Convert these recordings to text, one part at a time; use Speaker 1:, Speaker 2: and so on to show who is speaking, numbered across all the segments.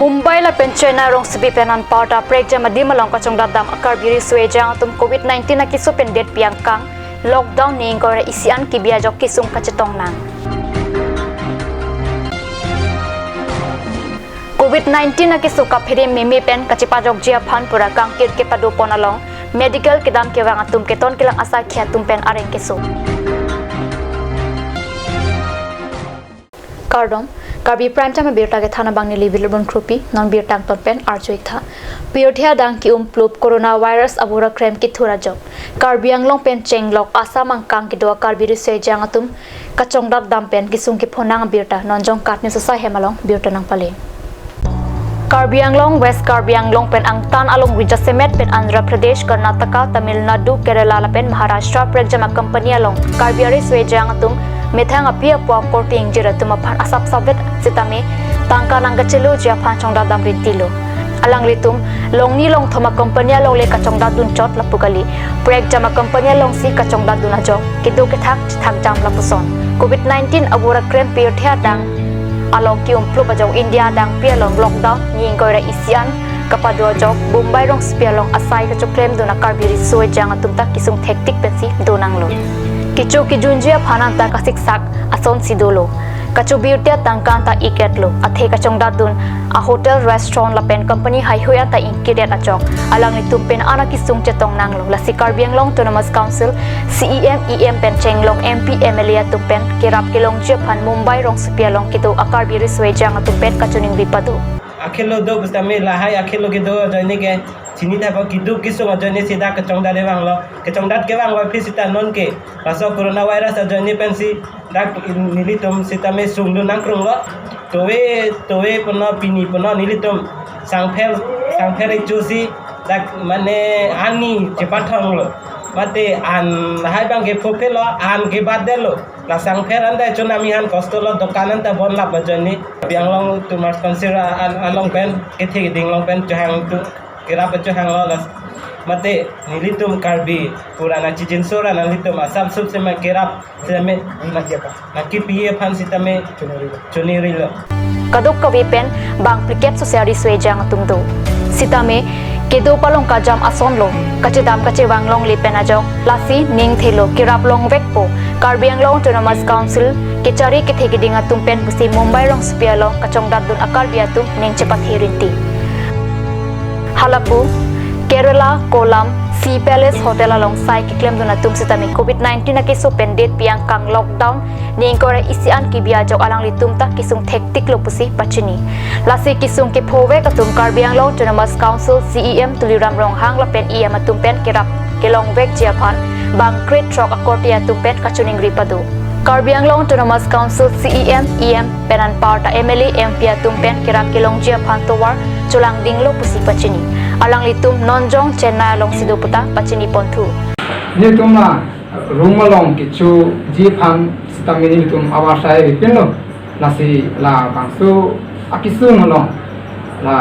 Speaker 1: Mumbai la penchena rong sibi penan parta prek jama di malong kachong dadam Karbi riswe jang tum COVID-19 na kisu pendet piangkang lockdown ni ngore isian kibia jok kisung kacetong nang. COVID-19 na kisu ka phiri mimi pen kachipa jok jia phan pura kang kir ke padu ponalong medical kedam ke wang atum keton kilang asa khia tum pen areng kisu. Karbi prime time birta ke thana bangni level bon krupi non bir tang ton pen arjoik tha piothia dang ki plup coronavirus abura krem ki thura job Karbi anglong pen chenglok asa mangkang ki do Karbi ri se jang atum kachong dap dam pen ki sung ki phonang birta non jong kat ni sa hemalong birta nang pale Karbi Anglong West Karbi Anglong pen angtan along Vijasemet pen Andhra Pradesh Karnataka Tamil Nadu Kerala la pen Maharashtra prejama company along Karbi ri se jang atum methang apia po korting jira tuma phan asap sabet sitame tangka nangga chelo jia phan chongda dam ritilo alang litum longni long thoma company long le ka chongda dun chot la pugali prek jama company long si ka chongda dun ajo kido ke thak jam la puson COVID-19 abura krem pir thia dang along ki plo bajong India dang pia long lockdown ni ngora isian kapado jok Mumbai rong spia long asai ka choklem duna Karbi ri soe jang atum ta kisung hectic pensi donang lo Kicho ki junjia phananta ka siksak ason sidolo kachu beauty tangkanta iketlo athe ka chongda dun a hotel restaurant la pen company hai hoya ta inkidet achok alang ni tumpen ana ki sung chetong nanglo la sikar bianglong autonomous council CEM pen chenglong MP MLA tumpen kirap kilong je phan Mumbai rong supialong kito akar biri sway jang tumpen kachuning bipadu
Speaker 2: akhilo do bustame lahai akhilo ke do jane ke sini ta ba kidu kisu jane sida ke chongda de banglo ke chongda ke banglo fisita non ke raso coronavirus jane pensi dak nilitum sitame sungdu nangkrung lo towe pono pini pono nilitum sangphel jusi dak mane ani cepathong lo mate an hai bang ke phopelo an ke badelo la sangphel anda chunami han kostolo dokanan ta bon la bajani bianglong tu mas consider along pen ke the dinglong pen johang tu kira johang lo mate nilitum Karbi purana chijin sora nilitum asam sub sema kirap seme nakipiye phan sitame chuniri lo
Speaker 1: kaduk kawi pen bang pliket society sway jang tumdo sitame kedo palong ka jam ason lo kachedam kachewang long le pen ajok lasi ning thelo kirap long vekpo Karbi Anglong autonomous council kechari ke thegi dinga tumpen busi Mumbai rong spialo kachong dadun akar biatu ning chepat hirinti halapu Kerala Kolam Sea Palace Hotel along sai ki claim duna tum sitami COVID-19 na kiso pendet piang kang lockdown ning kore isian ki bia jok alang litum ta kisung hektik lo pusi pachini lasi kisung ke phove ka tum Karbi Anglong autonomous council CEM tuliram rong hang la pen ia matum pen kirap kelong vek jiaphan bang great truck akortia tumpen kachuning ripadu Karbi Anglong autonomous council CEM penan parta MLA MP tumpen kirap kelong jiaphan towar chulang dinglo pusi pachini alang litum nonjong Chennai long sidoputa pachini ponthu
Speaker 3: ni tumna rumalong kichu jiaphan stamini tum awasai pinno nasi la bangsu akisu ngalong la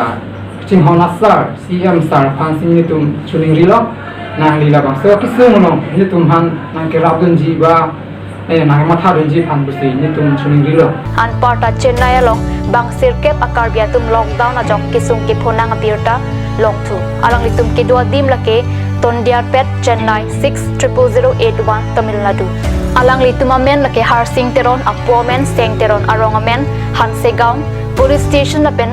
Speaker 3: chinghona sar CM sar phansing ni tum chuning rilo nang lila bangsu akisu ngalong ni tum han nang kirabdun jiba nang matha runji phan busi ni tum chuning rilo
Speaker 1: an parta Chennai along bang sirkep akar biatum lockdown ajok kisung ki phonang apirta longthu alang litum ki dua dim lake Tondiar Pet Chennai 600081 Tamil Nadu alang lituma men lake har sing teron apomen seng teron aronga men hansegaon police station la pen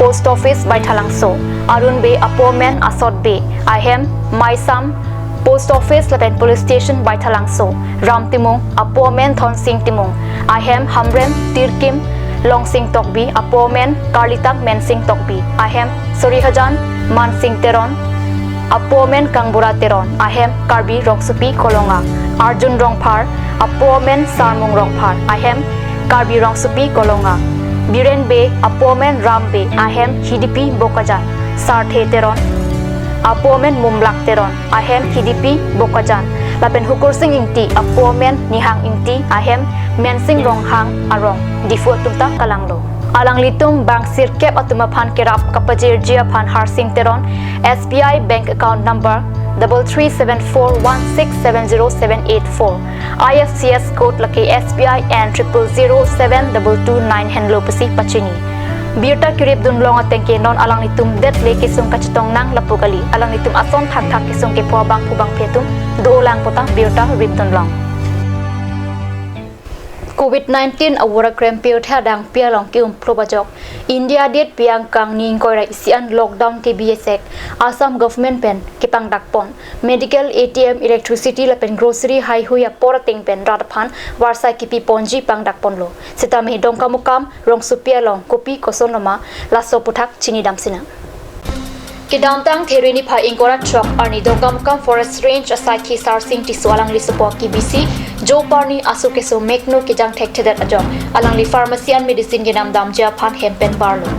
Speaker 1: post office by thalangso arun be apomen asot be ahem maisam post office la pen police station by thalangso ramtimung apomen thon sing timung ahem hamrem tirkim long sing tokbi apomen karlitak men sing tokbi ahem sorihajan man sing teron apomen kangbura teron ahem Karbi rongsupi kolonga arjun rongphar apomen sarmung rongphar ahem Karbi rongsupi kolonga biren be apomen rambe ahem hidipi bokajan sarthe teron apomen mumlak teron ahem hidipi bokajan lapen hukur sing ingti apomen nihang ingti ahem mensing ronghang arong difu tumta kalanglo alang litum bank sirkep atuma phan kerap kapajir jia phan harsing teron SBI bank account number 337416707884 IFCS code laki SBI and 000729 henlo pasi pachini Biota kirip dun long atengke non alang nitum det le kisung kacitong nang lapugali alang nitum ason thak kisung ke puabang pubang petum do lang potang biota rip dun long. COVID-19 awara krem piotha dang pialong kium probajok India det piang kang ning koira isian lockdown ke biesek Assam government pen kipang dakpon medical ATM electricity la pen grocery hai huya porating pen radphan warsa kipi ponji pang dakpon lo sitami dongka mukam rong supialong kopi kosonoma la soputhak chini damsina Kidamtang Therini Pai Ingora Chok Arni Dongkamukam Forest Range asai ki sarsing ti sualang li support ki BC Jo Parni Asukeso Mekno Kijang Tektedat Ajok Alang li pharmacy and medicine ginam dam Japan Hempen Barlo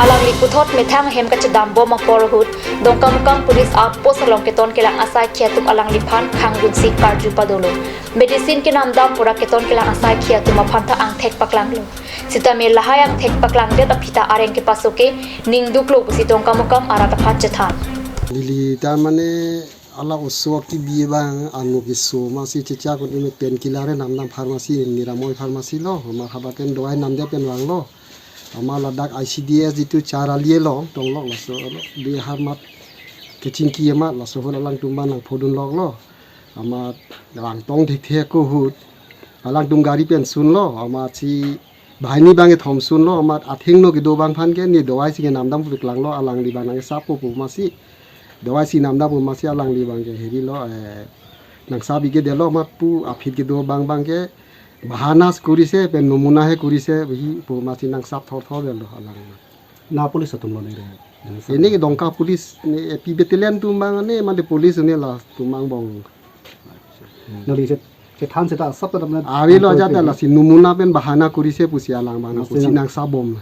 Speaker 1: Alang li puthot methang hem kachadam boma porhut Dongkamukam Police Outpost along keton kelang asai kiatum alang li phan khangun si Karju Padolo Medicine kinam dam pura keton kelang asai kiatum aphanta ang thek paklang lo Sitame lahayang thek paklang det apita areng ke pasoke ning duklo pusi Dongkamukam arata phanchathan
Speaker 4: Lili tamane ala uswa ki biebang anu kiso masih cica kun ime pen kilare namnam farmasi niramoy farmasi lo ma habaken doai namde pen wang lo ama ladak ICDS itu cara lie lo tong lo so di harmat kecing kiamat lo so lang tumban nang podun lo ama lang tong thek ko hut alang tum gari pen sun lo ama si bahini bange thom sun lo ama athing no ki do bang phan ke ni doai si namdam puk lang lo alang di banang sapo pu masih doai si namda pu masih alang di bang ke heri lo nang sabi ke delo mat pu afit ke do bang bang ke bahanas kurise pen numuna he kurise bhi pu masih nang sap thor thor delo alang
Speaker 5: na police atum lo nere
Speaker 4: ini ke dongka pulis ni pi betelian tumbang ne mande pulis ne la tumbang bong
Speaker 5: no di se than se ta sab ta na
Speaker 4: ari lo ja la si numuna pen bahana kurise pusi alang bang pusi nang sabom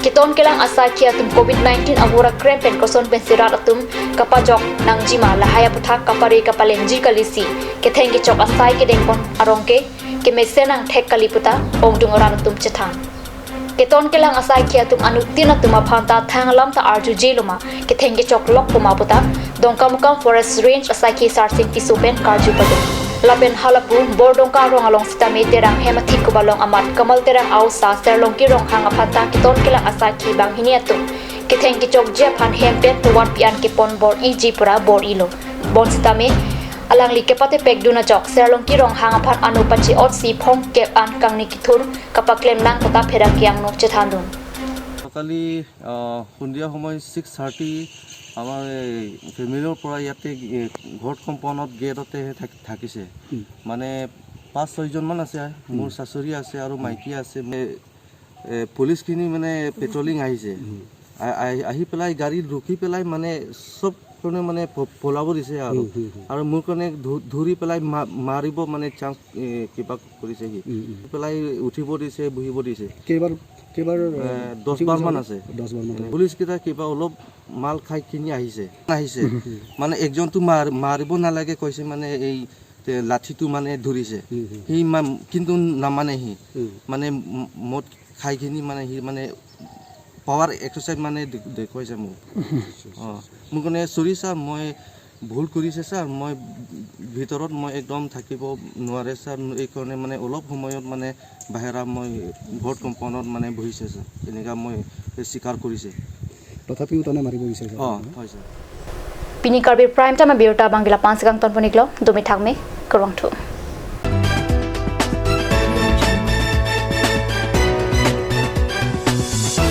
Speaker 1: Kiton kelang asai kiatum COVID-19 awura krem pen koson pen sirat atum kapajok nang jima lahaya puthak kapari kapalenji kalisi kethengi chok asai ke dengpon arongke ke mesenang thek kaliputa ongdungoran atum chethan Keton kelang asai kiatum anutina tuma phanta thangalam ta arju jeluma kethengi chok lok puma puta Dongkamukam Forest Range asai ki sarsing tisupen karju padu Lapen halapu bordongka rong along sitame terang hemathik kubalong amat kamal terang au sa serlong ki rong hang aphata kiton kelang asai ki bang hiniatu kitheng ki chok je phan hempen tuwan pian ki pon bor iji pura bor ilo bon sitame alang li kepate pekduna jok serlong ki rong hang aphat anu pachi ot si phong kep an kang ni kithur kapaklem nang kota phera kyang nok chethandun
Speaker 6: কালি সন্ধিয়া সময় 6:30 আমাৰ ফেমিলিৰ পৰা ইয়াতে ঘৰ কম্পাউণ্ডত গেটতে থাকিছে মানে 5-6 জন মান আছে মোৰ শাশুড়ী আছে আৰু মাইকী আছে পুলিচখিনি মানে পেট্ৰলিং আহিছে আহি পেলাই গাড়ী ৰখি পেলাই মানে সব কোনে মানে পলাব দিছে আৰু মোৰ কাৰণে ধৰি পেলাই মাৰিব মানে চান্স কিবা কৰিছে কি পেলাই উঠিব দিছে বহিব দিছে
Speaker 5: কেবাৰ
Speaker 6: 10 বাৰ মান আছে 10 বাৰ মান পুলিচ কিটা কিবা অলপ মাল খাই কিনি আহিছে মানে একজনটো মাৰিব নালাগে কৈছে মানে এই লাঠিটো মানে ধৰিছে হি কিন্তু নামানে হি মানে মদ খাই কিনি মানে হি মানে পাৱাৰ এক্সাৰসাইজ মানে দেখুৱাইছে মোক মোক মানে সৰি ছাৰ মই ভুল কৰিছে ছাৰ মই ভিতৰত মই একদম থাকিব নোৱাৰে ছাৰ এই কাৰণে মানে অলপ সময়ত মানে বাহিৰা মই ঘৰ কম্পাউণ্ডত মানে বহিছে ছাৰ এনেকা মই স্বীকাৰ কৰিছে
Speaker 5: তথাপিও তনে মাৰিব বিচাৰিছে
Speaker 6: হয় sir
Speaker 1: Pini Karbi Prime Time Biota Bangila Pansigang Tonponiklo Dumi Thakme Kurwangthu